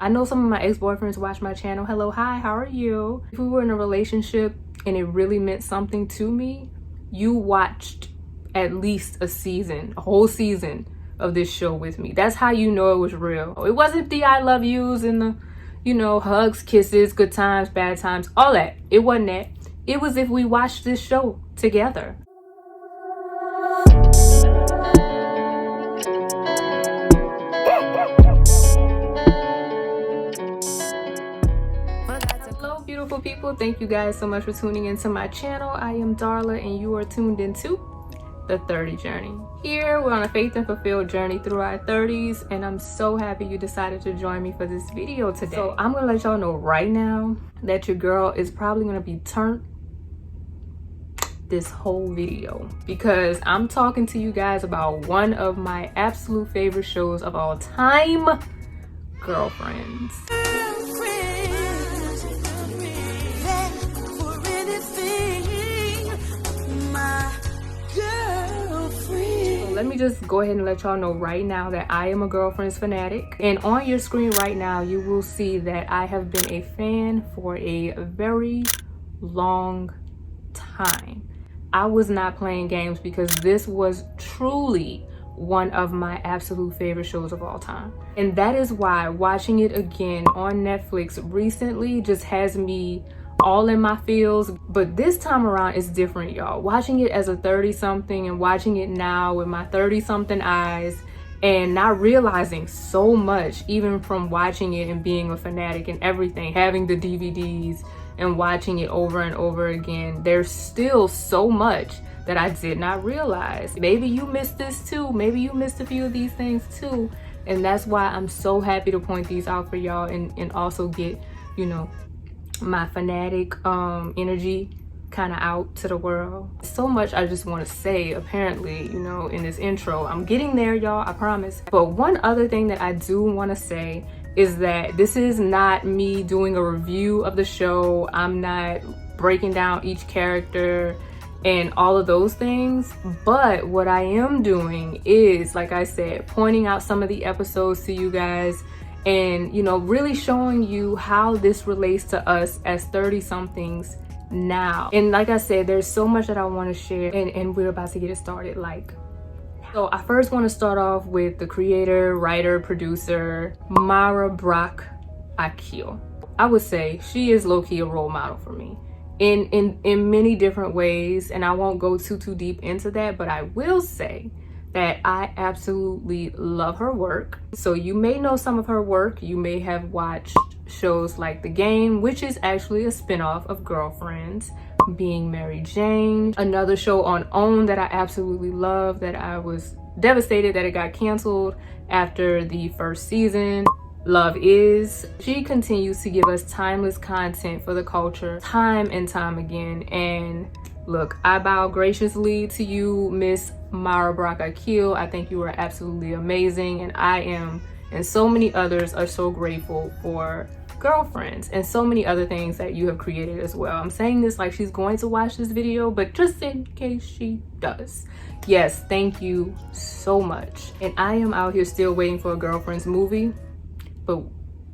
I know some of my ex-boyfriends watch my channel. Hello, hi, how are you? If we were in a relationship and it really meant something to me, you watched at least a whole season of this show with me. That's how you know it was real. It wasn't the I love yous and the, you know, hugs, kisses, good times, bad times, all that. It wasn't that. It was if we watched this show together. Hello beautiful people, thank you guys so much for tuning into my channel. I am Darla and you are tuned into the 30 journey. Here we're on a faith and fulfilled journey through our 30s, and I'm so happy you decided to join me for this video today. So I'm gonna let y'all know right now that your girl is probably gonna be turned this whole video because I'm talking to you guys about one of my absolute favorite shows of all time, Girlfriends. Let me just go ahead and let y'all know right now that I am a Girlfriends fanatic, and on your screen right now you will see that I have been a fan for a very long time. I was not playing games because this was truly one of my absolute favorite shows of all time, and that is why watching it again on Netflix recently just has me all in my feels. But this time around it's different, y'all. Watching it as a 30-something and watching it now with my 30-something eyes and not realizing so much, even from watching it and being a fanatic and everything, having the DVDs and watching it over and over again, there's still so much that I did not realize. Maybe you missed this too. Maybe you missed a few of these things too, and that's why I'm so happy to point these out for y'all and also get, you know, my fanatic energy kind of out to the world. So much I just want to say, apparently, you know, in this intro. I'm getting there, y'all, I promise. But one other thing that I do want to say is that this is not me doing a review of the show. I'm not breaking down each character and all of those things, but what I am doing is, like I said, pointing out some of the episodes to you guys and, you know, really showing you how this relates to us as 30-somethings now. And like I said, there's so much that I want to share, and we're about to get it started. So I first want to start off with the creator, writer, producer, Mara Brock Akil. I would say she is low-key a role model for me in many different ways, and I won't go too deep into that, but I will say that I absolutely love her work. So you may know some of her work. You may have watched shows like The Game, which is actually a spinoff of Girlfriends, Being Mary Jane, another show on OWN that I absolutely love, that I was devastated that it got canceled after the first season, Love Is. She continues to give us timeless content for the culture time and time again. And look, I bow graciously to you, Miss Mara Brock Akil. I think you are absolutely amazing, and I am, and so many others are so grateful for Girlfriends and so many other things that you have created as well. I'm saying this like she's going to watch this video, but just in case she does, yes, thank you so much. And I am out here still waiting for a Girlfriends movie, but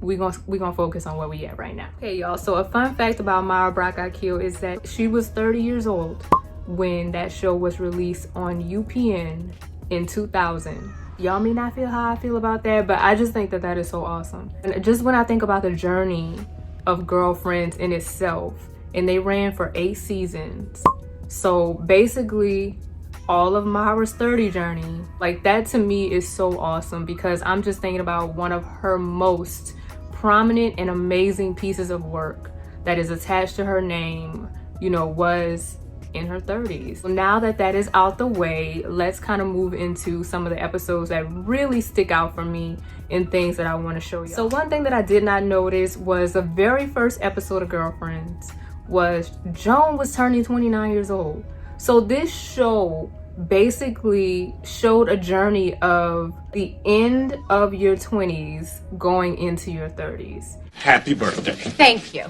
we're gonna focus on where we at right now. Okay, y'all, so a fun fact about Mara Brock Akil is that she was 30 years old when that show was released on UPN in 2000. Y'all may not feel how I feel about that, but I just think that that is so awesome. And just when I think about the journey of Girlfriends in itself, and they ran for 8 seasons, so basically all of Mara's 30 journey, like that to me is so awesome, because I'm just thinking about one of her most prominent and amazing pieces of work that is attached to her name, you know, was in her 30s. So now that that is out the way, let's kind of move into some of the episodes that really stick out for me and things that I want to show you. So one thing that I did not notice was the very first episode of Girlfriends was Joan was turning 29 years old. So this show basically showed a journey of the end of your 20s going into your 30s. Happy birthday. Thank you.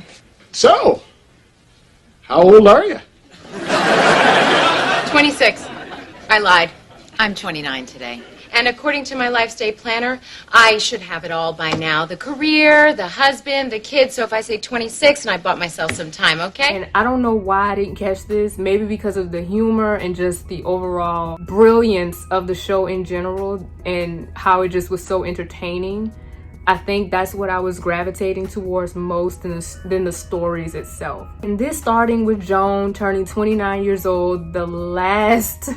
So, how old are you? 26. I lied. I'm 29 today. And according to my life day planner, I should have it all by now. The career, the husband, the kids. So if I say 26, and I bought myself some time, okay? And I don't know why I didn't catch this. Maybe because of the humor and just the overall brilliance of the show in general and how it just was so entertaining. I think that's what I was gravitating towards most than the stories itself. And this starting with Joan turning 29 years old, the last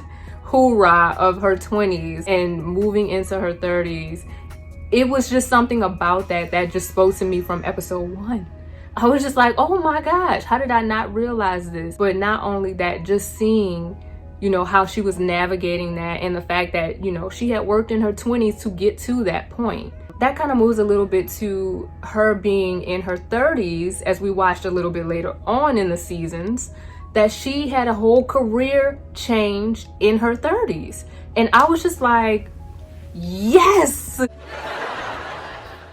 hoorah of her 20s, and moving into her 30s. It was just something about that just spoke to me from episode 1. I was just like, oh my gosh, how did I not realize this? But not only that, just seeing, you know, how she was navigating that and the fact that, you know, she had worked in her 20s to get to that point. That kind of moves a little bit to her being in her 30s, as we watched a little bit later on in the seasons, that she had a whole career change in her 30s. And I was just like, yes! Well,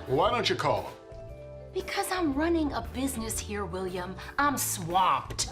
why don't you call him? Because I'm running a business here, William. I'm swamped.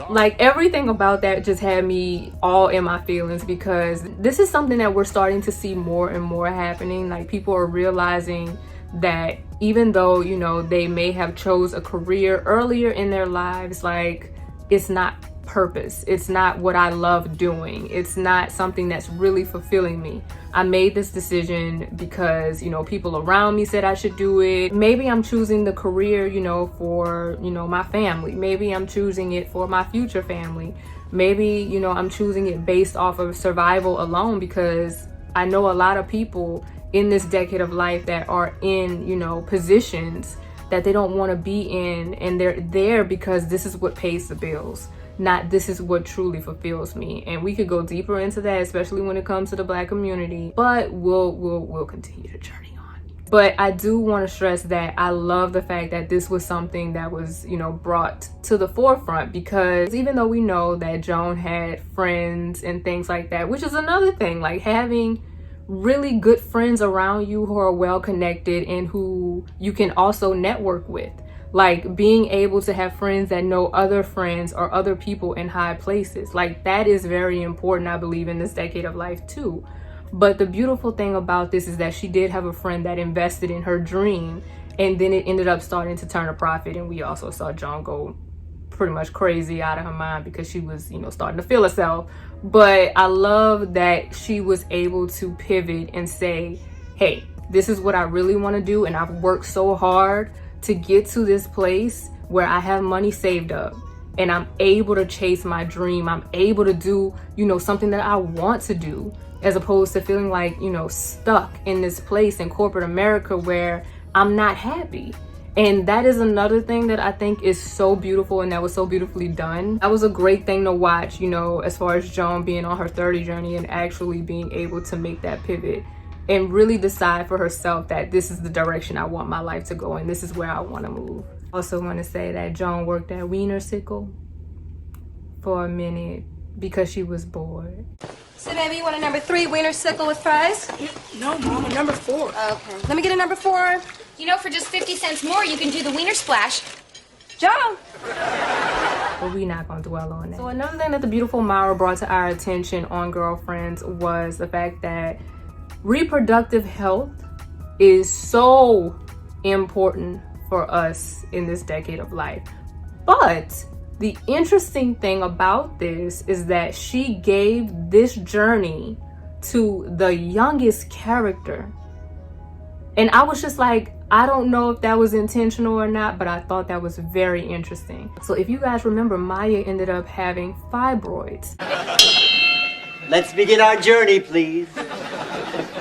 Like, everything about that just had me all in my feelings, because this is something that we're starting to see more and more happening. Like, people are realizing that even though, you know, they may have chose a career earlier in their lives, like, it's not purpose. It's not what I love doing. It's not something that's really fulfilling me. I made this decision because, you know, people around me said I should do it. Maybe I'm choosing the career, you know, for, you know, my family. Maybe I'm choosing it for my future family. Maybe, you know, I'm choosing it based off of survival alone, because I know a lot of people in this decade of life that are in, you know, positions that they don't want to be in, and they're there because this is what pays the bills, not this is what truly fulfills me. And we could go deeper into that, especially when it comes to the Black community, but we'll continue to journey on. But I do want to stress that I love the fact that this was something that was, you know, brought to the forefront, because even though we know that Joan had friends and things like that, which is another thing, like having really good friends around you who are well connected and who you can also network with. Like, being able to have friends that know other friends or other people in high places. Like, that is very important, I believe, in this decade of life too. But the beautiful thing about this is that she did have a friend that invested in her dream, and then it ended up starting to turn a profit. And we also saw Joan go pretty much crazy out of her mind because she was, you know, starting to feel herself. But I love that she was able to pivot and say, hey, this is what I really want to do, and I've worked so hard to get to this place where I have money saved up and I'm able to chase my dream. I'm able to do, you know, something that I want to do, as opposed to feeling like, you know, stuck in this place in corporate America where I'm not happy. And that is another thing that I think is so beautiful, and that was so beautifully done. That was a great thing to watch, you know, as far as Joan being on her 30 journey and actually being able to make that pivot and really decide for herself that this is the direction I want my life to go and this is where I want to move. Also want to say that Joan worked at Wiener Sickle for a minute because she was bored. So baby, you want a number 3 wiener sickle with fries? No, Mom, a number 4. Okay. Let me get a number 4. You know, for just 50 cents more, you can do the wiener splash. Joan! But we're not going to dwell on that. So another thing that the beautiful Myra brought to our attention on Girlfriends was the fact that reproductive health is so important for us in this decade of life. But the interesting thing about this is that she gave this journey to the youngest character. And I was just like, I don't know if that was intentional or not, but I thought that was very interesting. So if you guys remember, Maya ended up having fibroids. Let's begin our journey, please.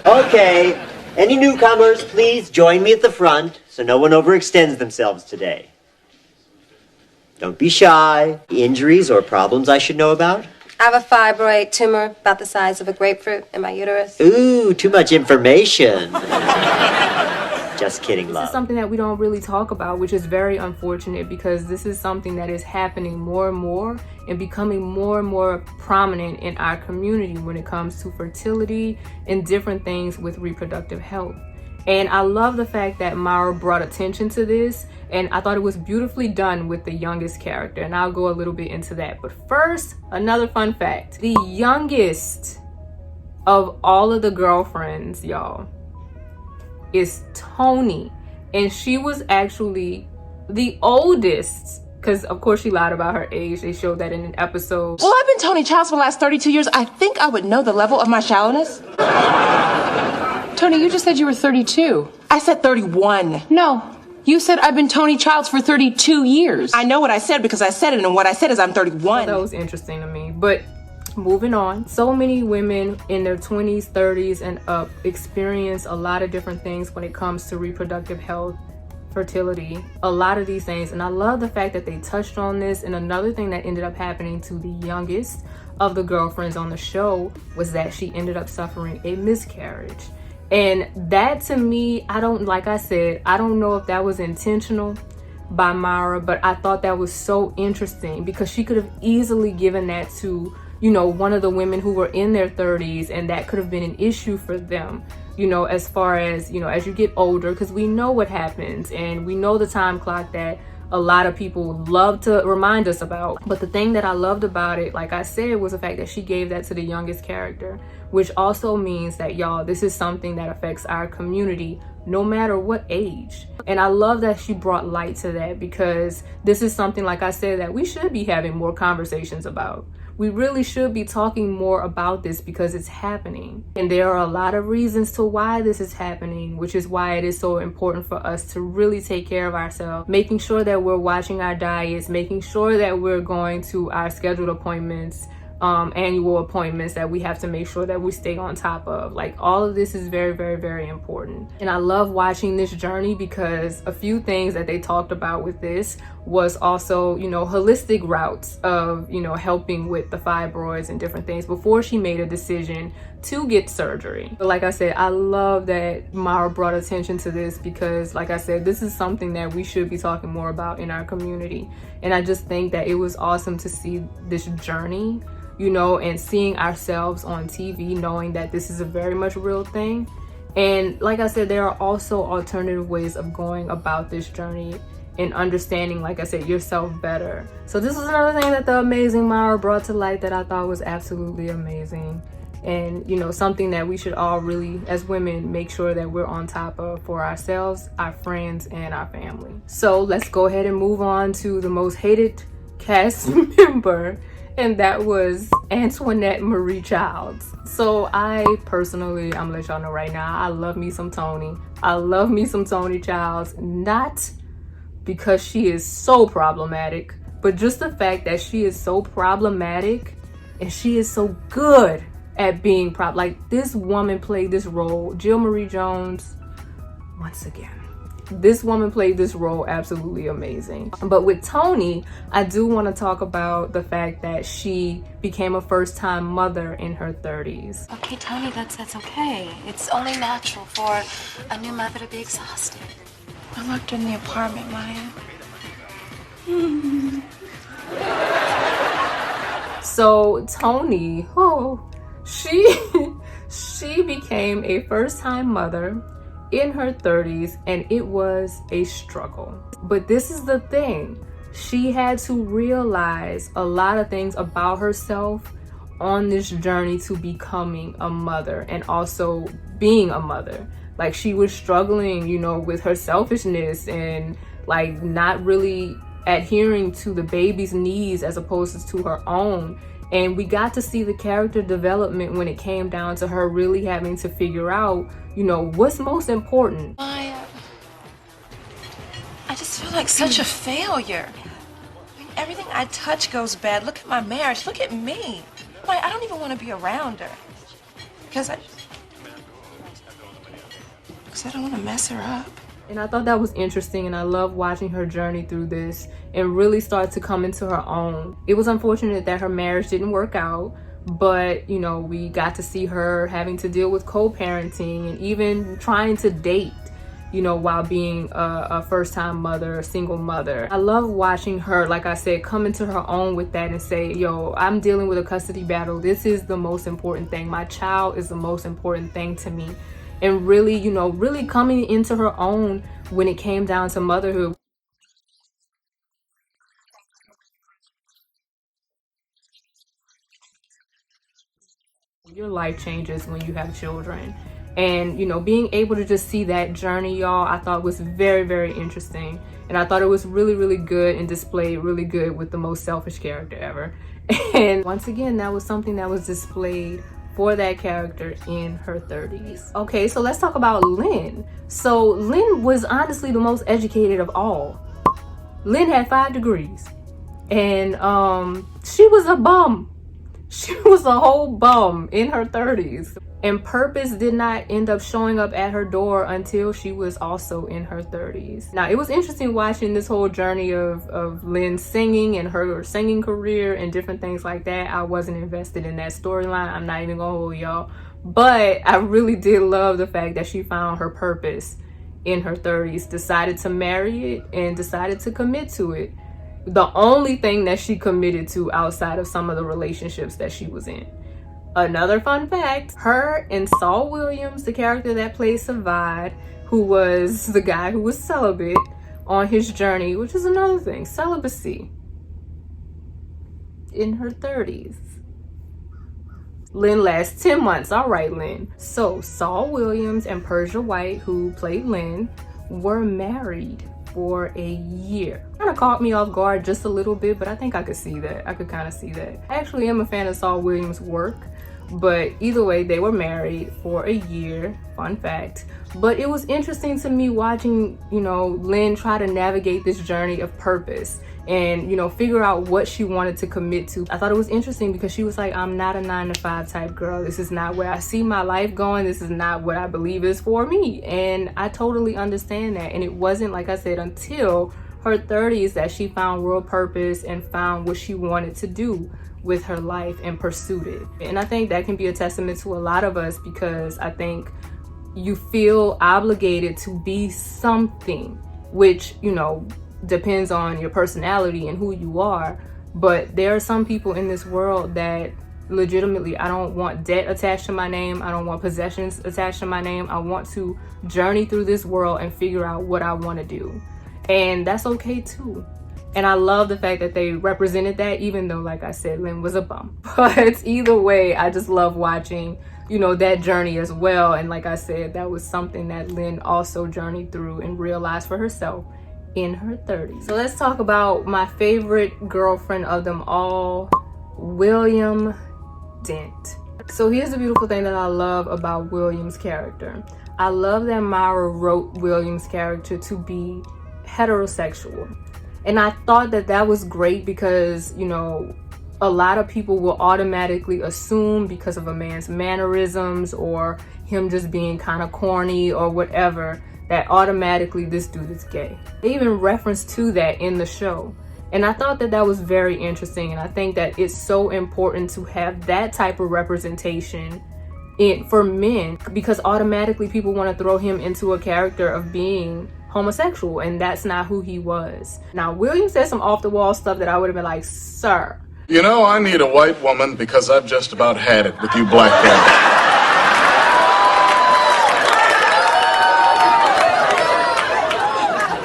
Okay, any newcomers, please join me at the front so no one overextends themselves today. Don't be shy. Injuries or problems I should know about? I have a fibroid tumor about the size of a grapefruit in my uterus. Ooh, too much information. Just kidding, love. This is something that we don't really talk about, which is very unfortunate, because this is something that is happening more and more and becoming more and more prominent in our community when it comes to fertility and different things with reproductive health. And I love the fact that Myra brought attention to this, and I thought it was beautifully done with the youngest character, and I'll go a little bit into that. But first, another fun fact. The youngest of all of the girlfriends, y'all, is Toni. And she was actually the oldest, because of course she lied about her age. They showed that in an episode. Well, I've been Toni Childs for the last 32 years. I think I would know the level of my shallowness. Toni, you just said you were 32. I said 31. No, you said I've been Toni Childs for 32 years. I know what I said because I said it, and what I said is I'm 31. That was interesting to me. But moving on, so many women in their 20s, 30s, and up experience a lot of different things when it comes to reproductive health, fertility, a lot of these things. And I love the fact that they touched on this. And another thing that ended up happening to the youngest of the girlfriends on the show was that she ended up suffering a miscarriage. And that, to me, like I said, I don't know if that was intentional by Mara, but I thought that was so interesting because she could have easily given that to, you know, one of the women who were in their 30s, and that could have been an issue for them, you know, as far as, you know, as you get older, because we know what happens and we know the time clock that a lot of people love to remind us about. But the thing that I loved about it, like I said, was the fact that she gave that to the youngest character, which also means that, y'all, this is something that affects our community no matter what age. And I love that she brought light to that, because this is something, like I said, that we should be having more conversations about. We really should be talking more about this because it's happening. And there are a lot of reasons to why this is happening, which is why it is so important for us to really take care of ourselves, making sure that we're watching our diets, making sure that we're going to our scheduled appointments, annual appointments that we have to make sure that we stay on top of. Like, all of this is very, very, very important. And I love watching this journey because a few things that they talked about with this was also, you know, holistic routes of, you know, helping with the fibroids and different things before she made a decision to get surgery. But like I said, I love that Mara brought attention to this because, like I said, this is something that we should be talking more about in our community. And I just think that it was awesome to see this journey, you know, and seeing ourselves on TV, knowing that this is a very much real thing. And like I said, there are also alternative ways of going about this journey and understanding, like I said, yourself better. So this is another thing that the amazing Mara brought to light that I thought was absolutely amazing. And, you know, something that we should all really, as women, make sure that we're on top of for ourselves, our friends, and our family. So let's go ahead and move on to the most hated cast member, and that was Antoinette Marie Childs. So I personally, I'm gonna let y'all know right now, I love me some Toni. I love me some Toni Childs, not because she is so problematic, but just the fact that she is so problematic and she is so good at being like, this woman played this role. Jill Marie Jones, once again, this woman played this role absolutely amazing. But with Toni, I do want to talk about the fact that she became a first-time mother in her 30s. Okay, Toni, that's okay. It's only natural for a new mother to be exhausted. I looked in the apartment, Maya. So Toni, she became a first-time mother in her 30s, and it was a struggle. But this is the thing, she had to realize a lot of things about herself on this journey to becoming a mother and also being a mother. Like, she was struggling, you know, with her selfishness and like not really adhering to the baby's needs as opposed to her own. And we got to see the character development when it came down to her really having to figure out, you know, what's most important. Maya, I just feel like such a failure. I mean, everything I touch goes bad. Look at my marriage. Look at me. Maya, I don't even want to be around her. Because I don't want to mess her up. And I thought that was interesting, and I love watching her journey through this and really start to come into her own. It was unfortunate that her marriage didn't work out, but, you know, we got to see her having to deal with co-parenting and even trying to date, you know, while being a first-time mother, a single mother. I love watching her, like I said, come into her own with that and say, yo, I'm dealing with a custody battle. This is the most important thing. My child is the most important thing to me. And really, you know, really coming into her own when it came down to motherhood. Your life changes when you have children. And, you know, being able to just see that journey, y'all, I thought was very, very interesting. And I thought it was really, really good and displayed really good with the most selfish character ever. And once again, that was something that was displayed for that character in her 30s. Okay, so let's talk about Lynn. So Lynn was honestly the most educated of all. Lynn had 5 degrees. And she was a bum. She was a whole bum in her 30s. And purpose did not end up showing up at her door until she was also in her 30s. Now, it was interesting watching this whole journey of Lynn singing and her singing career and different things like that. I wasn't invested in that storyline. I'm not even gonna hold y'all. But I really did love the fact that she found her purpose in her 30s, decided to marry it, and decided to commit to it. The only thing that she committed to outside of some of the relationships that she was in. Another fun fact, her and Saul Williams, the character that plays Savad, who was the guy who was celibate on his journey, which is another thing, celibacy, in her 30s. Lynn lasts 10 months. All right, Lynn. So Saul Williams and Persia White, who played Lynn, were married for a year. Kind of caught me off guard just a little bit, but I think I could see that. I could kind of see that. I actually am a fan of Saul Williams' work, but either way, they were married for a year. Fun fact. But it was interesting to me watching, you know, Lynn try to navigate this journey of purpose and, you know, figure out what she wanted to commit to. I thought it was interesting because she was like, I'm not a 9-to-5 type girl. This is not where I see my life going. This is not what I believe is for me. And I totally understand that. And it wasn't, like I said, until her 30s that she found real purpose and found what she wanted to do with her life and pursued it. And I think that can be a testament to a lot of us, because I think you feel obligated to be something, which, you know, depends on your personality and who you are. But there are some people in this world that legitimately, I don't want debt attached to my name. I don't want possessions attached to my name. I want to journey through this world and figure out what I want to do. And that's okay too. And I love the fact that they represented that, even though, like I said, Lynn was a bum. But either way, I just love watching, you know, that journey as well. And like I said, that was something that Lynn also journeyed through and realized for herself in her 30s. So let's talk about my favorite girlfriend of them all, William Dent. So here's the beautiful thing that I love about William's character. I love that Myra wrote William's character to be heterosexual. And I thought that that was great because, you know, a lot of people will automatically assume because of a man's mannerisms or him just being kind of corny or whatever, that automatically this dude is gay. They even reference to that in the show. And I thought that that was very interesting. And I think that it's so important to have that type of representation for men, because automatically people want to throw him into a character of being homosexual, and that's not who he was. Now, William said some off-the-wall stuff that I would have been like, sir. You know, I need a white woman because I've just about had it with you black guys.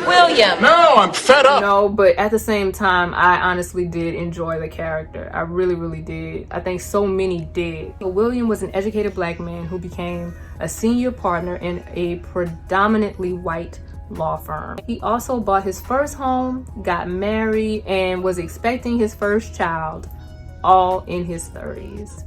William. No, I'm fed up. No, but at the same time, I honestly did enjoy the character. I really, really did. I think so many did. So William was an educated black man who became a senior partner in a predominantly white law firm. He also bought his first home, got married, and was expecting his first child, all in his 30s.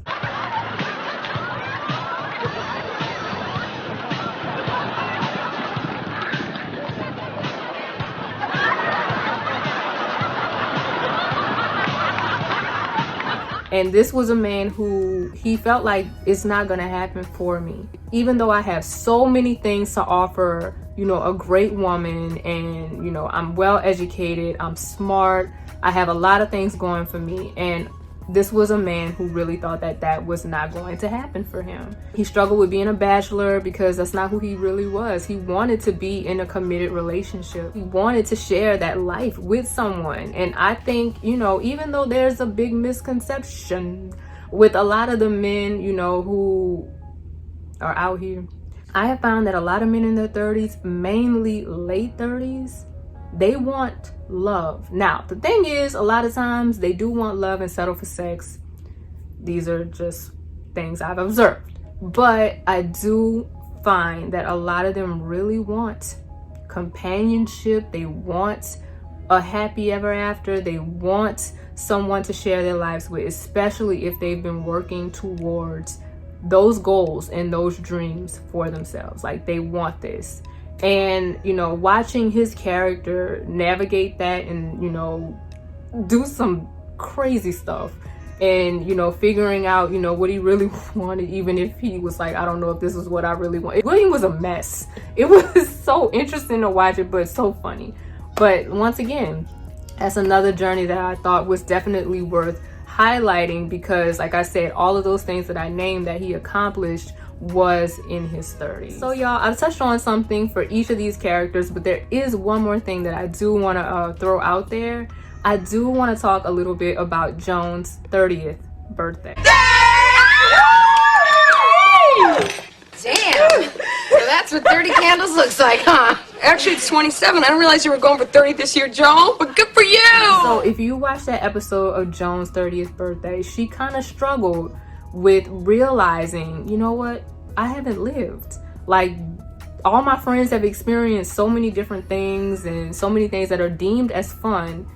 And this was a man who he felt like it's not gonna happen for me. Even though I have so many things to offer, you know, a great woman, and, you know, I'm well educated, I'm smart, I have a lot of things going for me. And this was a man who really thought that that was not going to happen for him. He struggled with being a bachelor because that's not who he really was. He wanted to be in a committed relationship. He wanted to share that life with someone. And I think, you know, even though there's a big misconception with a lot of the men, you know, who are out here, I have found that a lot of men in their 30s, mainly late 30s, they want love. Now, the thing is, a lot of times they do want love and settle for sex. These are just things I've observed. But I do find that a lot of them really want companionship. They want a happy ever after. They want someone to share their lives with, especially if they've been working towards those goals and those dreams for themselves. Like, they want this. And, you know, watching his character navigate that and, you know, do some crazy stuff and, you know, figuring out, you know, what he really wanted, even if he was like, I don't know if this is what I really want. William was a mess. It was so interesting to watch it, but so funny. But once again, that's another journey that I thought was definitely worth highlighting, because like I said, all of those things that I named that he accomplished was in his 30s. So y'all, I've touched on something for each of these characters, but there is one more thing that I do want to throw out there. I do want to talk a little bit about Joan's 30th birthday. Damn. So that's what 30 candles looks like, huh? Actually, it's 27. I didn't realize you were going for 30 this year, Joan, but good for you! So if you watch that episode of Joan's 30th birthday, she kind of struggled with realizing, you know what, I haven't lived. Like, all my friends have experienced so many different things and so many things that are deemed as fun,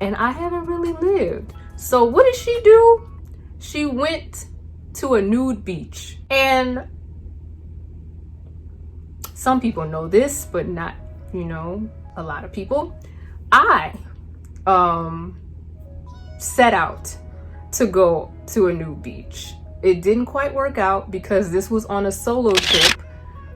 and I haven't really lived. So what did she do? She went to a nude beach. And some people know this, but not, you know, a lot of people. I set out to go to a nude beach. It didn't quite work out because this was on a solo trip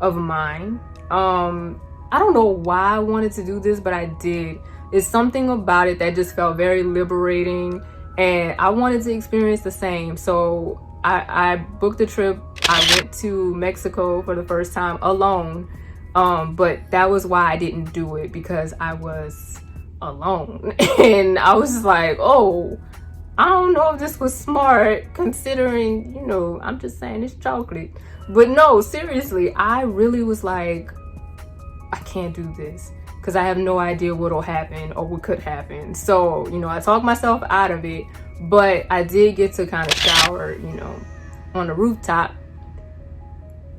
of mine. I don't know why I wanted to do this, but I did. It's something about it that just felt very liberating, and I wanted to experience the same. So I booked a trip. I went to Mexico for the first time alone, but that was why I didn't do it, because I was alone. And I was just like, oh, I don't know if this was smart, considering, you know, I'm just saying it's chocolate. But no, seriously, I really was like, I can't do this, because I have no idea what'll happen or what could happen. So, you know, I talked myself out of it, but I did get to kind of shower, you know, on the rooftop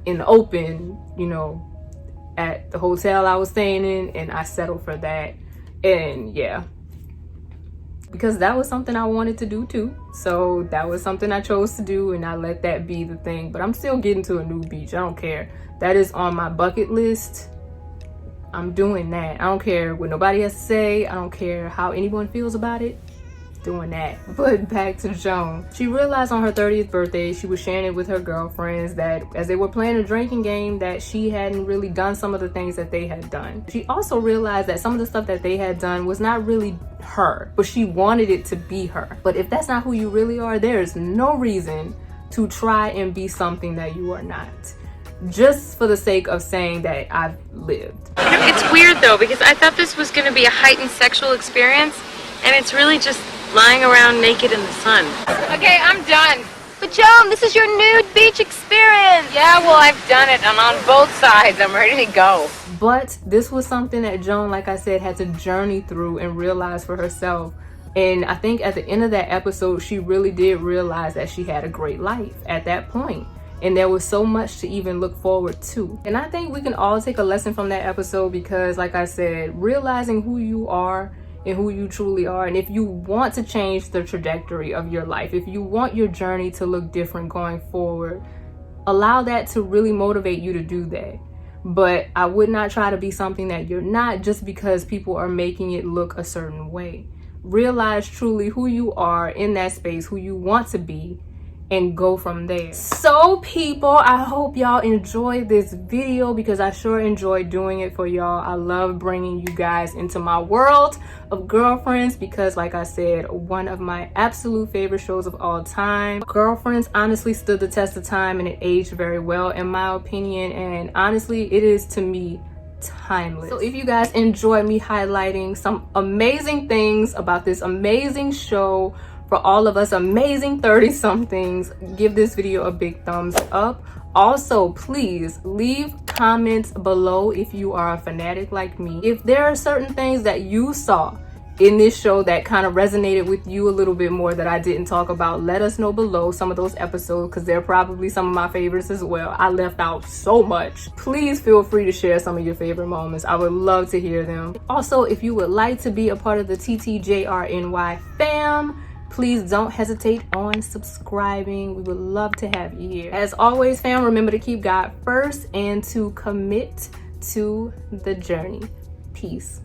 in the open, you know, at the hotel I was staying in, and I settled for that. And yeah, because that was something I wanted to do too. So that was something I chose to do, and I let that be the thing. But I'm still getting to a new beach. I don't care. That is on my bucket list. I'm doing that. I don't care what nobody has to say. I don't care how anyone feels about it. Doing that. But back to Joan. She realized on her 30th birthday, she was sharing it with her girlfriends that as they were playing a drinking game, that she hadn't really done some of the things that they had done. She also realized that some of the stuff that they had done was not really her, but she wanted it to be her. But if that's not who you really are, there is no reason to try and be something that you are not, just for the sake of saying that I've lived. It's weird though, because I thought this was going to be a heightened sexual experience, and it's really just lying around naked in the sun. Okay, I'm done. But Joan, this is your nude beach experience. Yeah, well, I've done it. I'm on both sides. I'm ready to go. But this was something that Joan, like I said, had to journey through and realize for herself. And I think at the end of that episode, she really did realize that she had a great life at that point. And there was so much to even look forward to. And I think we can all take a lesson from that episode, because like I said, realizing who you are and who you truly are, and if you want to change the trajectory of your life, if you want your journey to look different going forward, allow that to really motivate you to do that. But I would not try to be something that you're not just because people are making it look a certain way. Realize truly who you are in that space, who you want to be, and go from there. So people, I hope y'all enjoyed this video, because I sure enjoyed doing it for y'all. I love bringing you guys into my world of Girlfriends, because like I said, one of my absolute favorite shows of all time. Girlfriends honestly stood the test of time, and it aged very well in my opinion, and honestly it is to me timeless. So if you guys enjoyed me highlighting some amazing things about this amazing show for all of us amazing 30-somethings, give this video a big thumbs up. Also, please leave comments below if you are a fanatic like me. If there are certain things that you saw in this show that kind of resonated with you a little bit more that I didn't talk about, let us know below some of those episodes, because they're probably some of my favorites as well. I left out so much. Please feel free to share some of your favorite moments. I would love to hear them. Also, if you would like to be a part of the TTJRNY fam, please don't hesitate on subscribing. We would love to have you here. As always, fam, remember to keep God first and to commit to the journey. Peace.